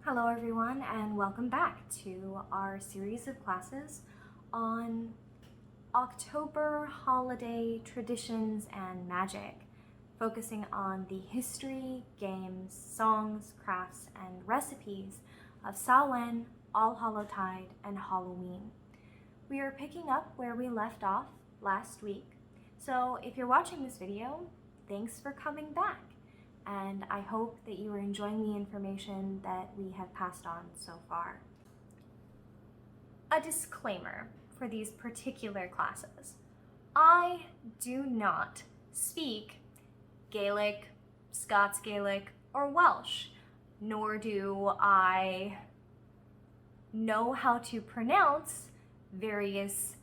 Hello everyone, and welcome back to our series of classes on October holiday traditions and magic, focusing on the history, games, songs, crafts, and recipes of Samhain, All Hallowtide, and Halloween. We are picking up where we left off last week, so if you're watching this video, thanks for coming back. And I hope that you are enjoying the information that we have passed on so far. A disclaimer for these particular classes. I do not speak Gaelic, Scots Gaelic, or Welsh, nor do I know how to pronounce various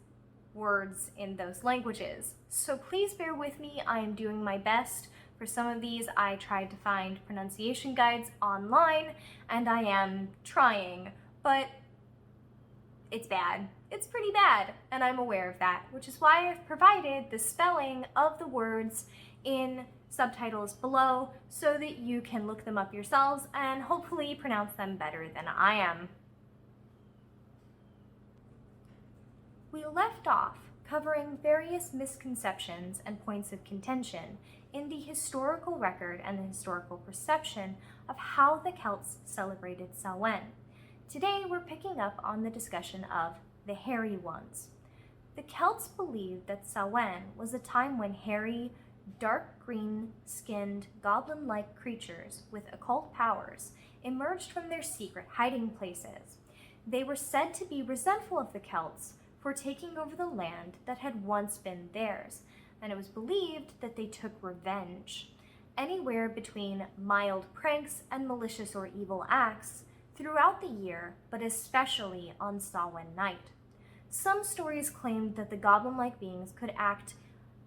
words in those languages. So please bear with me, I am doing my best. For some of these, I tried to find pronunciation guides online, and I am trying, but it's bad. It's pretty bad, and I'm aware of that, which is why I've provided the spelling of the words in subtitles below so that you can look them up yourselves and hopefully pronounce them better than I am. We left off covering various misconceptions and points of contention in the historical record and the historical perception of how the Celts celebrated Samhain. Today we're picking up on the discussion of the hairy ones. The Celts believed that Samhain was a time when hairy, dark green-skinned, goblin-like creatures with occult powers emerged from their secret hiding places. They were said to be resentful of the Celts for taking over the land that had once been theirs, and it was believed that they took revenge, anywhere between mild pranks and malicious or evil acts throughout the year, but especially on Samhain night. Some stories claimed that the goblin-like beings could act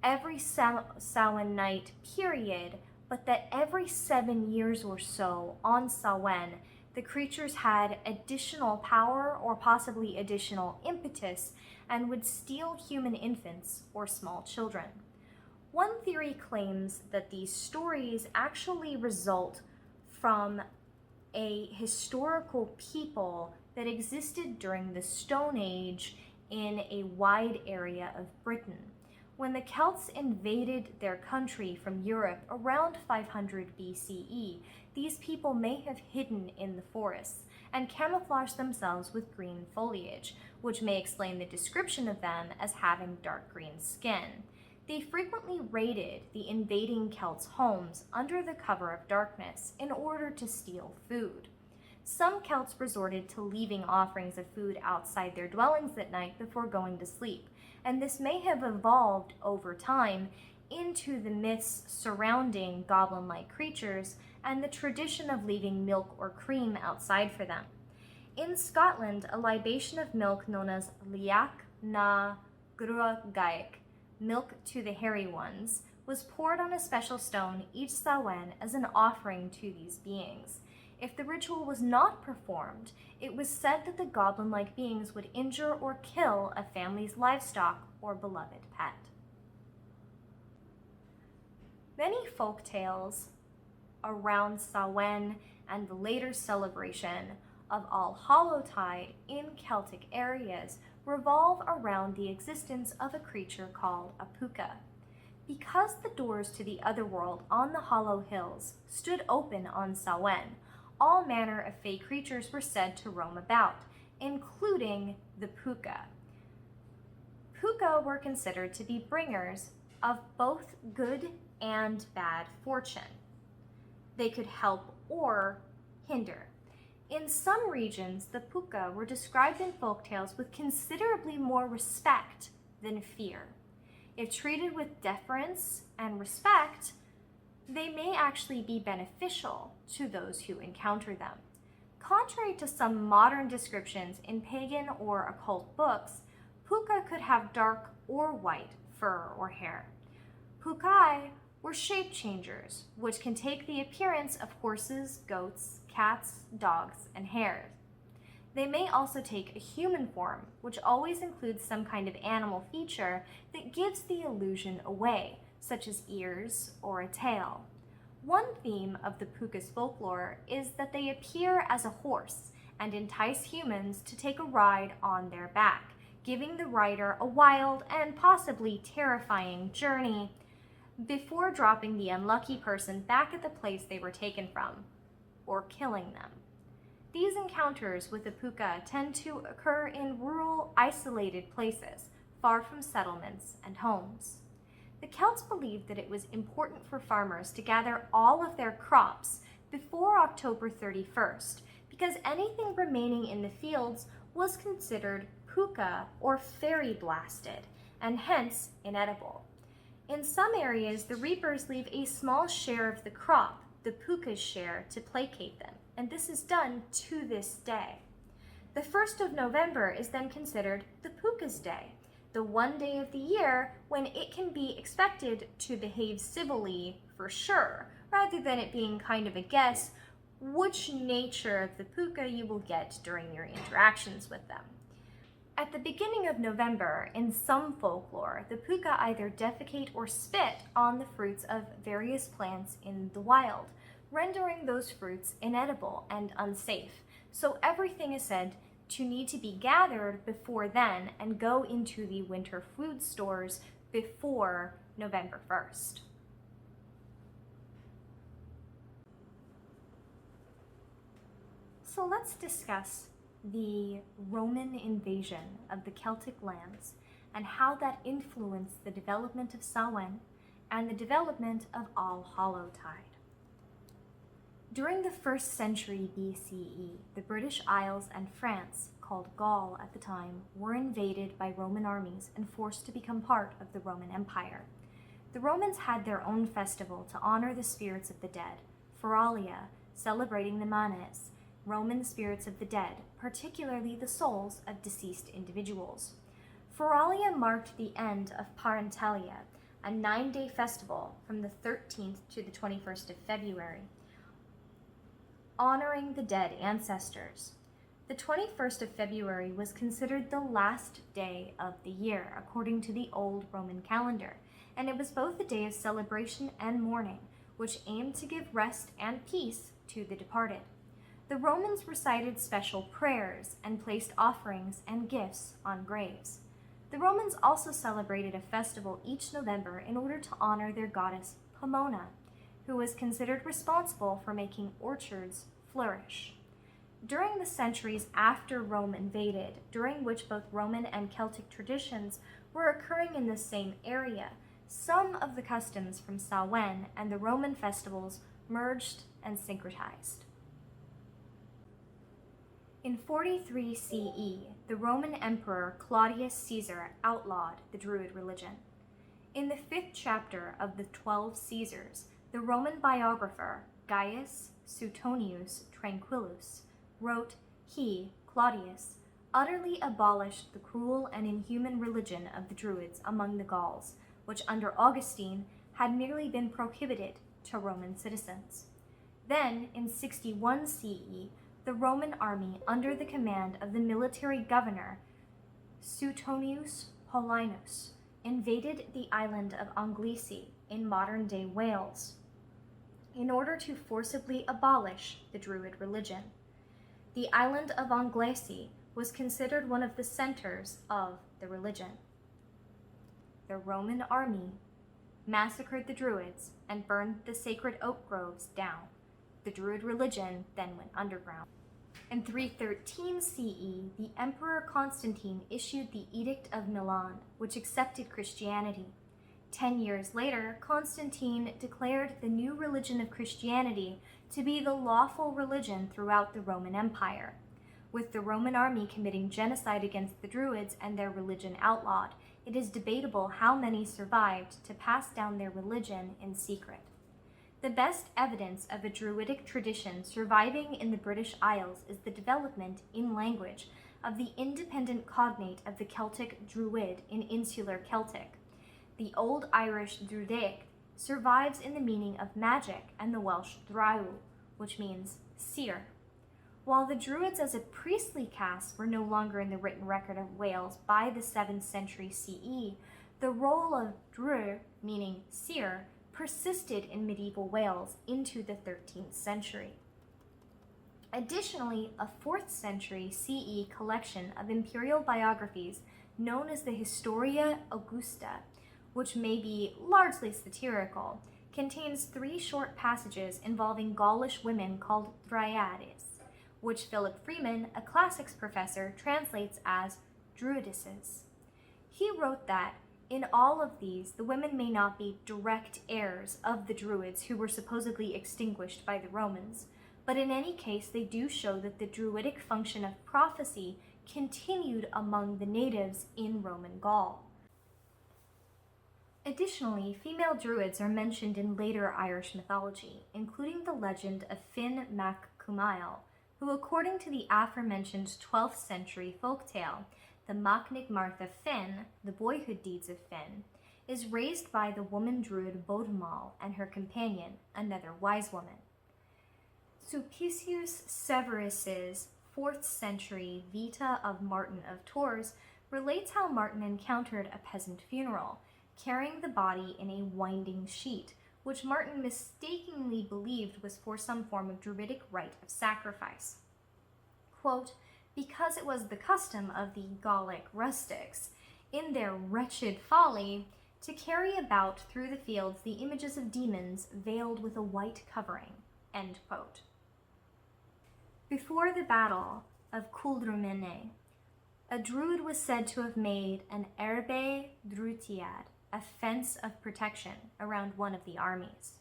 every Samhain night period, but that every 7 years or so on Samhain, the creatures had additional power or possibly additional impetus and would steal human infants or small children. One theory claims that these stories actually result from a historical people that existed during the Stone Age in a wide area of Britain. When the Celts invaded their country from Europe around 500 BCE, these people may have hidden in the forests and camouflaged themselves with green foliage, which may explain the description of them as having dark green skin. They frequently raided the invading Celts' homes under the cover of darkness in order to steal food. Some Celts resorted to leaving offerings of food outside their dwellings at night before going to sleep, and this may have evolved over time into the myths surrounding goblin-like creatures and the tradition of leaving milk or cream outside for them. In Scotland, a libation of milk known as Liach na Grua Gaich, milk to the hairy ones, was poured on a special stone each Samhain as an offering to these beings. If the ritual was not performed, it was said that the goblin-like beings would injure or kill a family's livestock or beloved pet. Many folk tales around Samhain and the later celebration of All Hallowtide in Celtic areas revolve around the existence of a creature called a puka. Because the doors to the otherworld on the Hollow Hills stood open on Samhain, all manner of fey creatures were said to roam about, including the puka. Puka were considered to be bringers of both good and bad fortune. They could help or hinder. In some regions, the puka were described in folktales with considerably more respect than fear. If treated with deference and respect, they may actually be beneficial to those who encounter them. Contrary to some modern descriptions in pagan or occult books, puka could have dark or white fur or hair. Pukai were shape changers, which can take the appearance of horses, goats, cats, dogs, and hares. They may also take a human form, which always includes some kind of animal feature that gives the illusion away, such as ears or a tail. One theme of the puka's folklore is that they appear as a horse and entice humans to take a ride on their back, giving the rider a wild and possibly terrifying journey before dropping the unlucky person back at the place they were taken from, or killing them. These encounters with the puka tend to occur in rural, isolated places, far from settlements and homes. The Celts believed that it was important for farmers to gather all of their crops before October 31st, because anything remaining in the fields was considered puka or fairy blasted, and hence inedible. In some areas, the reapers leave a small share of the crop, the puka's share, to placate them, and this is done to this day. The 1st of November is then considered the puka's day, the one day of the year when it can be expected to behave civilly for sure, rather than it being kind of a guess which nature of the puka you will get during your interactions with them. At the beginning of November, in some folklore, the puka either defecate or spit on the fruits of various plants in the wild, rendering those fruits inedible and unsafe. So everything is said to need to be gathered before then and go into the winter food stores before November 1st. So let's discuss the Roman invasion of the Celtic lands and how that influenced the development of Samhain and the development of All Hallowtide. During the 1st century BCE, the British Isles and France, called Gaul at the time, were invaded by Roman armies and forced to become part of the Roman Empire. The Romans had their own festival to honor the spirits of the dead, Feralia, celebrating the Manes, Roman spirits of the dead, particularly the souls of deceased individuals. Feralia marked the end of Parentalia, a 9-day festival from the 13th to the 21st of February, honoring the dead ancestors. The 21st of February was considered the last day of the year, according to the old Roman calendar, and it was both a day of celebration and mourning, which aimed to give rest and peace to the departed. The Romans recited special prayers and placed offerings and gifts on graves. The Romans also celebrated a festival each November in order to honor their goddess Pomona, who was considered responsible for making orchards flourish. During the centuries after Rome invaded, during which both Roman and Celtic traditions were occurring in the same area, some of the customs from Samhain and the Roman festivals merged and syncretized. In 43 CE, the Roman Emperor Claudius Caesar outlawed the Druid religion. In the 5th chapter of the 12 Caesars, the Roman biographer Gaius Suetonius Tranquillus wrote, he, Claudius, utterly abolished the cruel and inhuman religion of the Druids among the Gauls, which under Augustine had merely been prohibited to Roman citizens. Then, in 61 CE, the Roman army, under the command of the military governor Suetonius Paulinus, invaded the island of Anglesey in modern-day Wales in order to forcibly abolish the Druid religion. The island of Anglesey was considered one of the centers of the religion. The Roman army massacred the Druids and burned the sacred oak groves down. The Druid religion then went underground. In 313 CE, the Emperor Constantine issued the Edict of Milan, which accepted Christianity. 10 years later, Constantine declared the new religion of Christianity to be the lawful religion throughout the Roman Empire. With the Roman army committing genocide against the Druids and their religion outlawed, it is debatable how many survived to pass down their religion in secret. The best evidence of a Druidic tradition surviving in the British Isles is the development in language of the independent cognate of the Celtic Druid in insular Celtic. The Old Irish Druidic survives in the meaning of magic and the Welsh Draw, which means seer. While the Druids as a priestly caste were no longer in the written record of Wales by the 7th century CE, the role of Drw, meaning seer, persisted in medieval Wales into the 13th century. Additionally, a 4th century CE collection of imperial biographies known as the Historia Augusta, which may be largely satirical, contains 3 short passages involving Gaulish women called Dryades, which Philip Freeman, a classics professor, translates as druidesses. He wrote that, in all of these, the women may not be direct heirs of the druids who were supposedly extinguished by the Romans, but in any case they do show that the druidic function of prophecy continued among the natives in Roman Gaul. Additionally, female druids are mentioned in later Irish mythology, including the legend of Finn mac Cumaill, who, according to the aforementioned 12th century folktale, the Macnig Martha Finn, the boyhood deeds of Finn, is raised by the woman druid Bodmal and her companion, another wise woman. Sulpicius Severus's 4th century Vita of Martin of Tours relates how Martin encountered a peasant funeral, carrying the body in a winding sheet, which Martin mistakenly believed was for some form of druidic rite of sacrifice. Quote, because it was the custom of the Gallic rustics, in their wretched folly, to carry about through the fields the images of demons veiled with a white covering. End quote. Before the battle of Culdrumene, a druid was said to have made an herbe drutiad, a fence of protection, around one of the armies.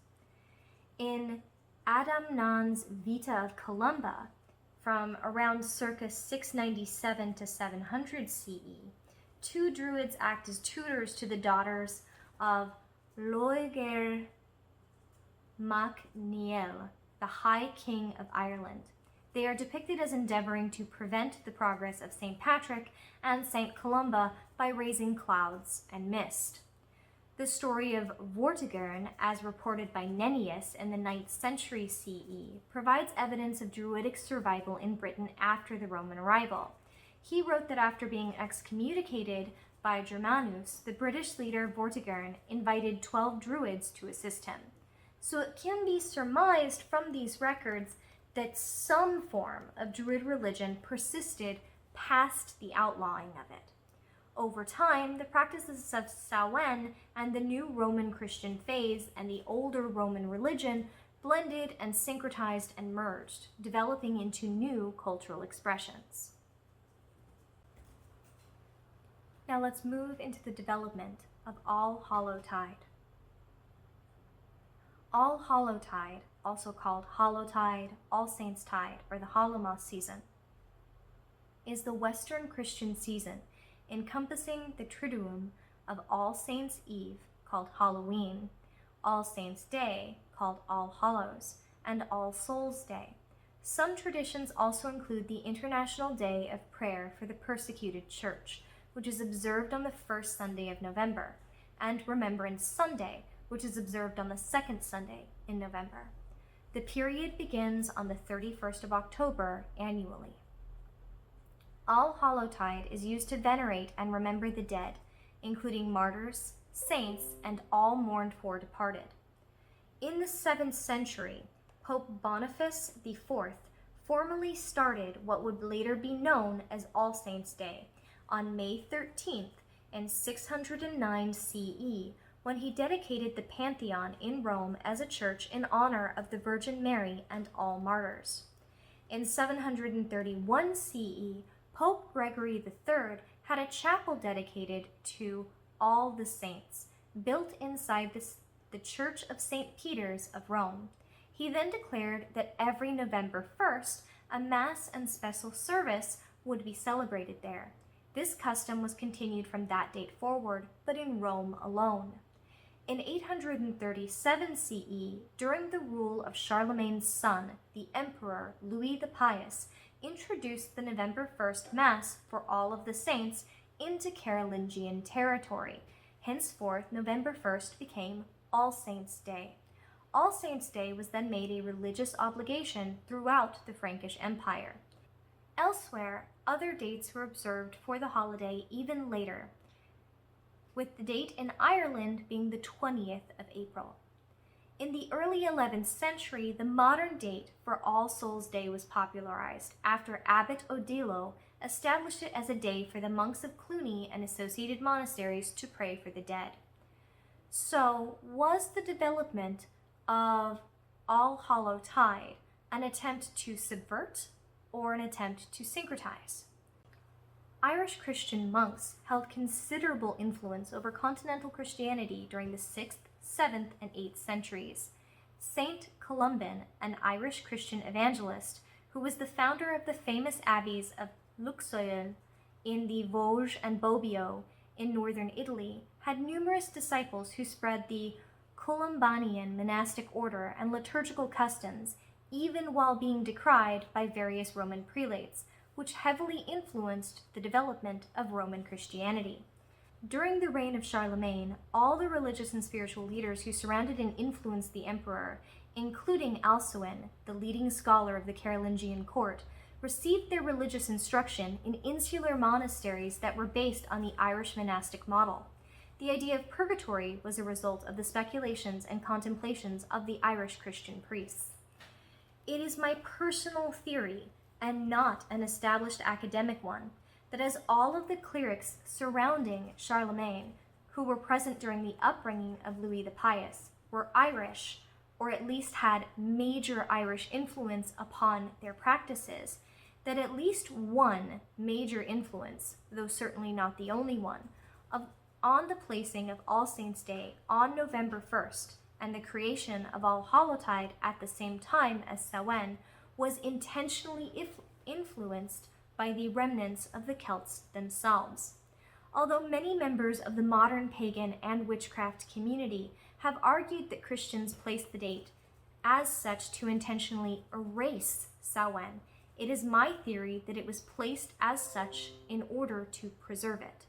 In Adamnan's Vita of Columba, from around circa 697 to 700 CE, 2 druids act as tutors to the daughters of Loeger mac Niel, the High King of Ireland. They are depicted as endeavoring to prevent the progress of St. Patrick and St. Columba by raising clouds and mist. The story of Vortigern, as reported by Nennius in the 9th century CE, provides evidence of druidic survival in Britain after the Roman arrival. He wrote that after being excommunicated by Germanus, the British leader Vortigern invited 12 druids to assist him. So it can be surmised from these records that some form of druid religion persisted past the outlawing of it. Over time, the practices of Samhain and the new Roman Christian phase and the older Roman religion blended and syncretized and merged, developing into new cultural expressions. Now let's move into the development of All Hallowtide. All Hallowtide, also called Hallowtide, All Saints' Tide, or the Hallowmas season, is the Western Christian season encompassing the Triduum of All Saints' Eve, called Halloween, All Saints' Day, called All Hallows, and All Souls' Day. Some traditions also include the International Day of Prayer for the Persecuted Church, which is observed on the first Sunday of November, and Remembrance Sunday, which is observed on the second Sunday in November. The period begins on the 31st of October annually. All Hallowtide is used to venerate and remember the dead, including martyrs, saints, and all mourned for departed. In the 7th century, Pope Boniface IV formally started what would later be known as All Saints' Day on May 13th in 609 CE, when he dedicated the Pantheon in Rome as a church in honor of the Virgin Mary and all martyrs. In 731 CE, Pope Gregory III had a chapel dedicated to all the saints, built inside the Church of St. Peter's of Rome. He then declared that every November 1st, a Mass and special service would be celebrated there. This custom was continued from that date forward, but in Rome alone. In 837 CE, during the rule of Charlemagne's son, the Emperor Louis the Pious introduced the November 1st Mass for all of the saints into Carolingian territory. Henceforth, November 1st became All Saints' Day. All Saints' Day was then made a religious obligation throughout the Frankish Empire. Elsewhere, other dates were observed for the holiday even later, with the date in Ireland being the 20th of April. In the early 11th century, the modern date for All Souls' Day was popularized after Abbot Odilo established it as a day for the monks of Cluny and associated monasteries to pray for the dead. So, was the development of All Hallowtide an attempt to subvert or an attempt to syncretize? Irish Christian monks held considerable influence over continental Christianity during the 6th, 7th, and 8th centuries. Saint Columban, an Irish Christian evangelist, who was the founder of the famous abbeys of Luxeuil in the Vosges and Bobbio in northern Italy, had numerous disciples who spread the Columbanian monastic order and liturgical customs, even while being decried by various Roman prelates, which heavily influenced the development of Roman Christianity. During the reign of Charlemagne, all the religious and spiritual leaders who surrounded and influenced the emperor, including Alcuin, the leading scholar of the Carolingian court, received their religious instruction in insular monasteries that were based on the Irish monastic model. The idea of purgatory was a result of the speculations and contemplations of the Irish Christian priests. It is my personal theory, and not an established academic one, that as all of the clerics surrounding Charlemagne, who were present during the upbringing of Louis the Pious, were Irish, or at least had major Irish influence upon their practices, that at least one major influence, though certainly not the only one, on the placing of All Saints' Day on November 1st and the creation of All Hallowtide at the same time as Samhain was intentionally influenced by the remnants of the Celts themselves. Although many members of the modern pagan and witchcraft community have argued that Christians placed the date as such to intentionally erase Samhain, it is my theory that it was placed as such in order to preserve it.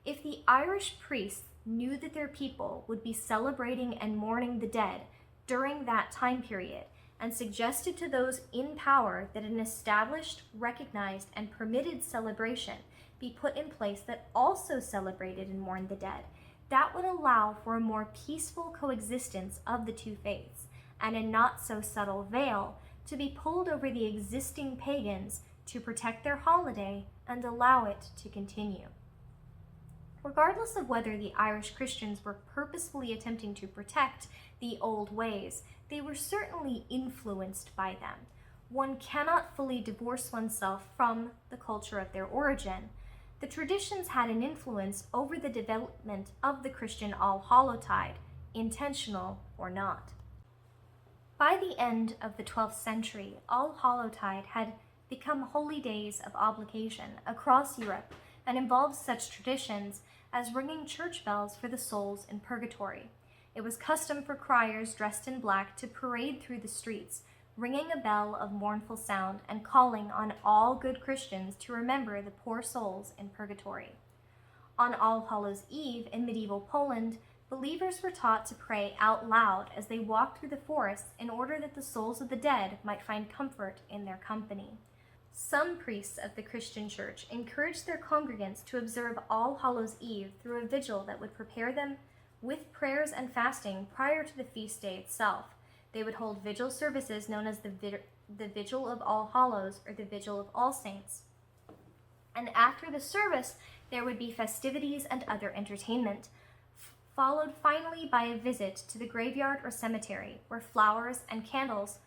If the Irish priests knew that their people would be celebrating and mourning the dead during that time period, and suggested to those in power that an established, recognized, and permitted celebration be put in place that also celebrated and mourned the dead, that would allow for a more peaceful coexistence of the two faiths, and a not so subtle veil to be pulled over the existing pagans to protect their holiday and allow it to continue. Regardless of whether the Irish Christians were purposefully attempting to protect the old ways, they were certainly influenced by them. One cannot fully divorce oneself from the culture of their origin. The traditions had an influence over the development of the Christian All Hallowtide, intentional or not. By the end of the 12th century, All Hallowtide had become holy days of obligation across Europe and involved such traditions as ringing church bells for the souls in purgatory. It was custom for criers dressed in black to parade through the streets, ringing a bell of mournful sound and calling on all good Christians to remember the poor souls in purgatory. On All Hallows' Eve in medieval Poland, believers were taught to pray out loud as they walked through the forests in order that the souls of the dead might find comfort in their company. Some priests of the Christian Church encouraged their congregants to observe All Hallows' Eve through a vigil that would prepare them with prayers and fasting prior to the feast day itself. They would hold vigil services known as the Vigil of All Hallows or the Vigil of All Saints. And after the service, there would be festivities and other entertainment, followed finally by a visit to the graveyard or cemetery, where flowers and candles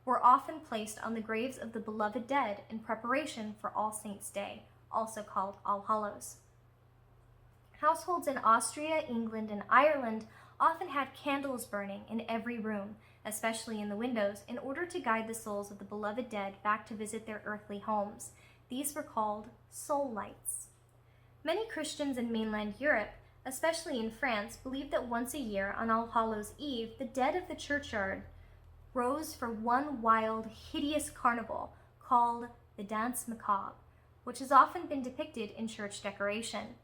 were often placed on the graves of the beloved dead in preparation for All Saints' Day, also called All Hallows. Households in Austria, England, and Ireland often had candles burning in every room, especially in the windows, in order to guide the souls of the beloved dead back to visit their earthly homes. These were called soul lights. Many Christians in mainland Europe, especially in France, believed that once a year on All Hallows' Eve, the dead of the churchyard rose for one wild, hideous carnival called the Dance Macabre, which has often been depicted in church decoration.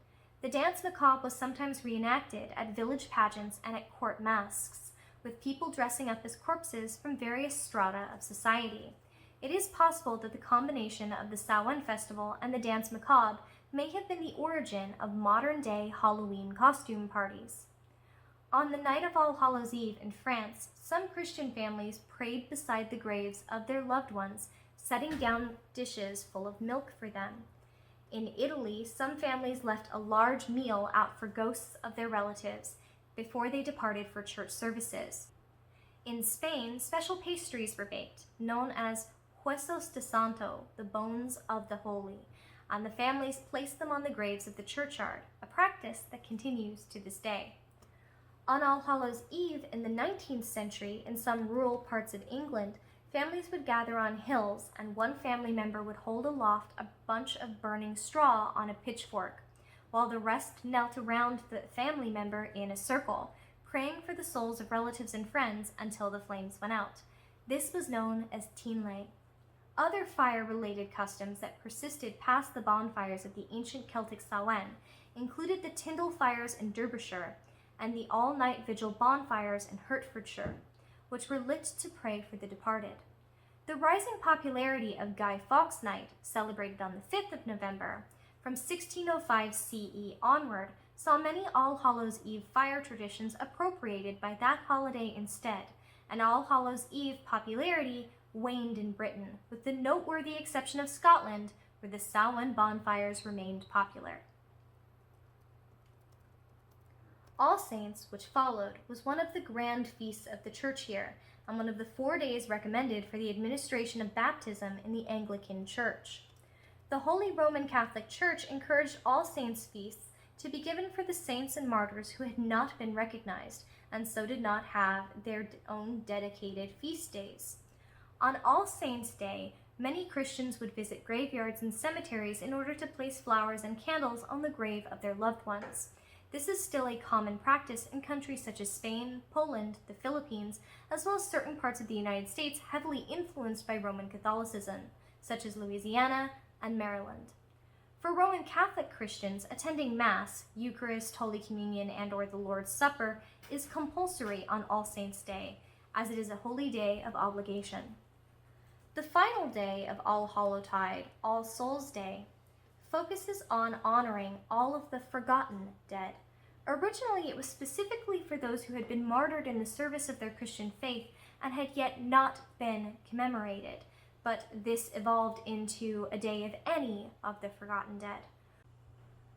The Dance Macabre was sometimes reenacted at village pageants and at court masques, with people dressing up as corpses from various strata of society. It is possible that the combination of the Samhain festival and the Dance Macabre may have been the origin of modern-day Halloween costume parties. On the night of All Hallows Eve in France, some Christian families prayed beside the graves of their loved ones, setting down dishes full of milk for them. In Italy, some families left a large meal out for ghosts of their relatives before they departed for church services. In Spain, special pastries were baked, known as huesos de santo, the bones of the holy, and the families placed them on the graves of the churchyard, a practice that continues to this day. On All Hallows Eve in the 19th century, in some rural parts of England, families would gather on hills, and one family member would hold aloft a bunch of burning straw on a pitchfork, while the rest knelt around the family member in a circle, praying for the souls of relatives and friends until the flames went out. This was known as Teenlay. Other fire-related customs that persisted past the bonfires of the ancient Celtic Samhain included the Tyndall fires in Derbyshire and the all-night vigil bonfires in Hertfordshire, which were lit to pray for the departed. The rising popularity of Guy Fawkes Night, celebrated on the 5th of November, from 1605 CE onward, saw many All Hallows Eve fire traditions appropriated by that holiday instead, and All Hallows Eve popularity waned in Britain, with the noteworthy exception of Scotland, where the Samhain bonfires remained popular. All Saints, which followed, was one of the grand feasts of the church year, and one of the 4 days recommended for the administration of baptism in the Anglican Church. The Holy Roman Catholic Church encouraged All Saints feasts to be given for the saints and martyrs who had not been recognized, and so did not have their own dedicated feast days. On All Saints' Day, many Christians would visit graveyards and cemeteries in order to place flowers and candles on the grave of their loved ones. This is still a common practice in countries such as Spain, Poland, the Philippines, as well as certain parts of the United States heavily influenced by Roman Catholicism, such as Louisiana and Maryland. For Roman Catholic Christians, attending Mass, Eucharist, Holy Communion, and/or the Lord's Supper is compulsory on All Saints' Day, as it is a holy day of obligation. The final day of All Hallowtide, All Souls' Day, focuses on honoring all of the forgotten dead. Originally, it was specifically for those who had been martyred in the service of their Christian faith and had yet not been commemorated, but this evolved into a day of any of the forgotten dead.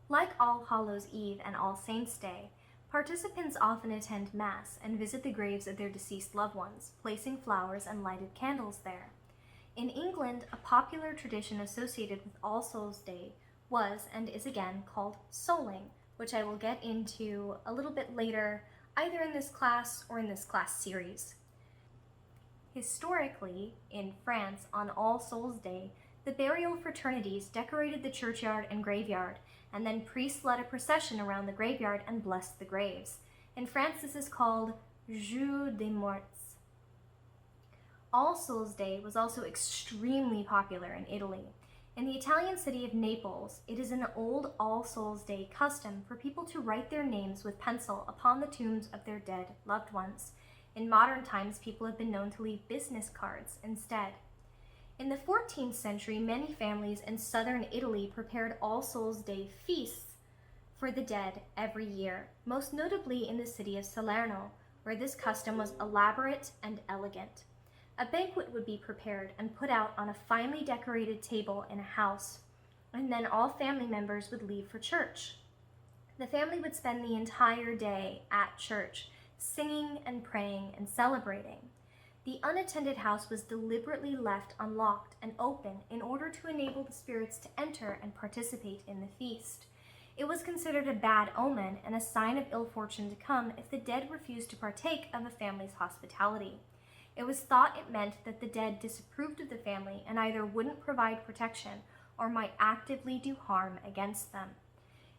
Like All Hallows Eve and All Saints' Day, participants often attend Mass and visit the graves of their deceased loved ones, placing flowers and lighted candles there. In England, a popular tradition associated with All Souls' Day was and is again called souling, which I will get into a little bit later, either in this class or in this class series. Historically, in France, on All Souls' Day, the burial fraternities decorated the churchyard and graveyard, and then priests led a procession around the graveyard and blessed the graves. In France, this is called Jour des Morts. All Souls' Day was also extremely popular in Italy. In the Italian city of Naples, it is an old All Souls' Day custom for people to write their names with pencil upon the tombs of their dead loved ones. In modern times, people have been known to leave business cards instead. In the 14th century, many families in southern Italy prepared All Souls' Day feasts for the dead every year, most notably in the city of Salerno, where this custom was elaborate and elegant. A banquet would be prepared and put out on a finely decorated table in a house, and then all family members would leave for church. The family would spend the entire day at church, singing and praying and celebrating. The unattended house was deliberately left unlocked and open in order to enable the spirits to enter and participate in the feast. It was considered a bad omen and a sign of ill fortune to come if the dead refused to partake of a family's hospitality. It was thought it meant that the dead disapproved of the family and either wouldn't provide protection or might actively do harm against them.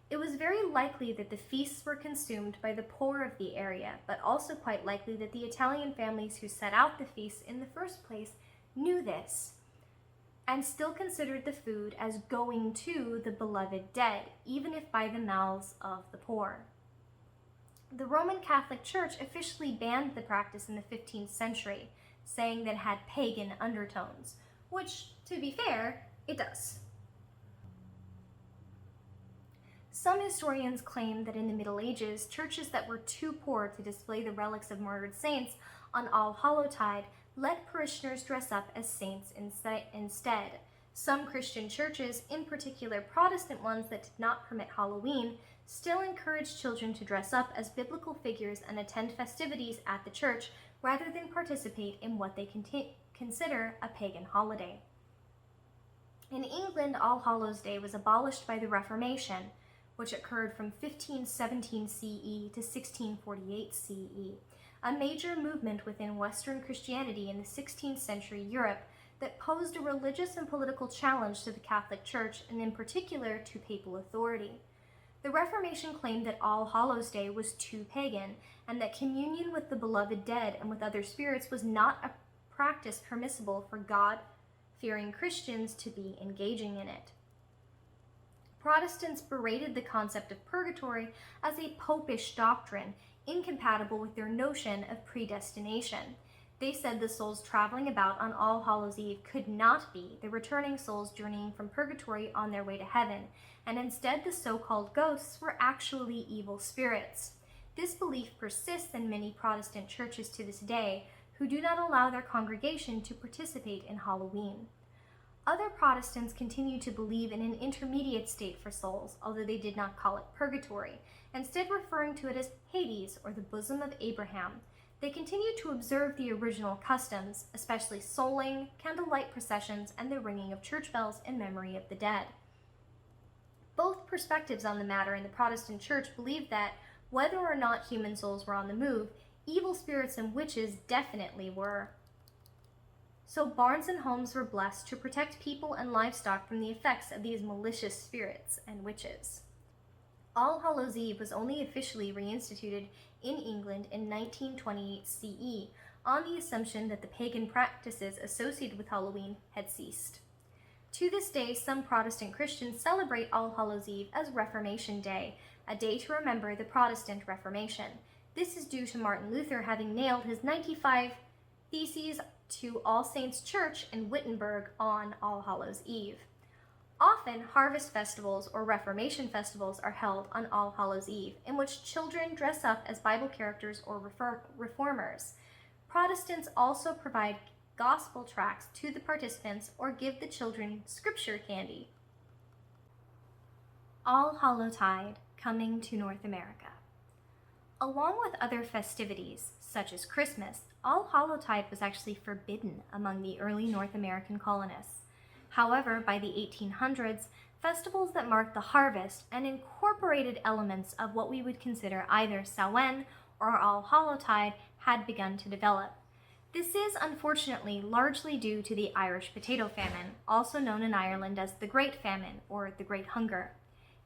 It was very likely that the feasts were consumed by the poor of the area, but also quite likely that the Italian families who set out the feasts in the first place knew this and still considered the food as going to the beloved dead, even if by the mouths of the poor. The Roman Catholic Church officially banned the practice in the 15th century, saying that it had pagan undertones, which, to be fair, it does. Some historians claim that in the Middle Ages, churches that were too poor to display the relics of martyred saints on All Hallowtide let parishioners dress up as saints instead. Some Christian churches, in particular Protestant ones that did not permit Halloween, still encouraged children to dress up as biblical figures and attend festivities at the church rather than participate in what they consider a pagan holiday. In England, All Hallows' Day was abolished by the Reformation, which occurred from 1517 CE to 1648 CE, a major movement within Western Christianity in the 16th century Europe that posed a religious and political challenge to the Catholic Church and in particular to papal authority. The Reformation claimed that All Hallows' Day was too pagan and that communion with the beloved dead and with other spirits was not a practice permissible for God-fearing Christians to be engaging in it. Protestants berated the concept of purgatory as a popish doctrine, incompatible with their notion of predestination. They said the souls traveling about on All Hallows' Eve could not be the returning souls journeying from purgatory on their way to heaven, and instead the so-called ghosts were actually evil spirits. This belief persists in many Protestant churches to this day, who do not allow their congregation to participate in Halloween. Other Protestants continue to believe in an intermediate state for souls, although they did not call it purgatory, instead referring to it as Hades or the bosom of Abraham. They continue to observe the original customs, especially souling, candlelight processions, and the ringing of church bells in memory of the dead. Both perspectives on the matter in the Protestant Church believe that, whether or not human souls were on the move, evil spirits and witches definitely were. So barns and homes were blessed to protect people and livestock from the effects of these malicious spirits and witches. All Hallows' Eve was only officially reinstituted in England in 1928 CE, on the assumption that the pagan practices associated with Halloween had ceased. To this day, some Protestant Christians celebrate All Hallows' Eve as Reformation Day, a day to remember the Protestant Reformation. This is due to Martin Luther having nailed his 95 Theses to All Saints' Church in Wittenberg on All Hallows' Eve. Often, harvest festivals or Reformation festivals are held on All Hallows' Eve, in which children dress up as Bible characters or reformers. Protestants also provide gospel tracts to the participants or give the children scripture candy. All Hallowtide coming to North America. Along with other festivities, such as Christmas, All Hallowtide was actually forbidden among the early North American colonists. However, by the 1800s, festivals that marked the harvest and incorporated elements of what we would consider either Samhain or All Hallowtide had begun to develop. This is, unfortunately, largely due to the Irish potato famine, also known in Ireland as the Great Famine or the Great Hunger.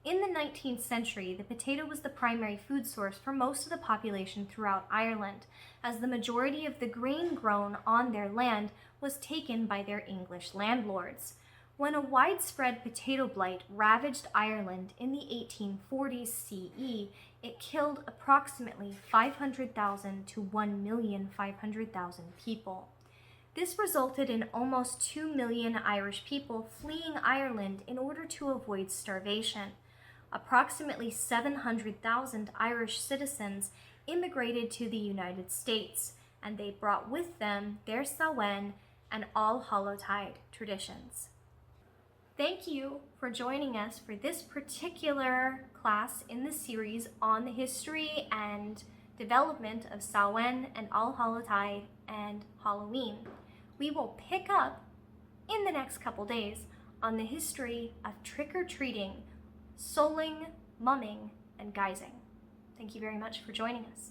In the 19th century, the potato was the primary food source for most of the population throughout Ireland, as the majority of the grain grown on their land was taken by their English landlords. When a widespread potato blight ravaged Ireland in the 1840s CE, it killed approximately 500,000 to 1,500,000 people. This resulted in almost 2 million Irish people fleeing Ireland in order to avoid starvation. Approximately 700,000 Irish citizens immigrated to the United States, and they brought with them their Samhain and All Hallowtide traditions. Thank you for joining us for this particular class in the series on the history and development of Samhain and All Hallowtide and Halloween. We will pick up in the next couple days on the history of trick-or-treating, souling, mumming, and guising. Thank you very much for joining us.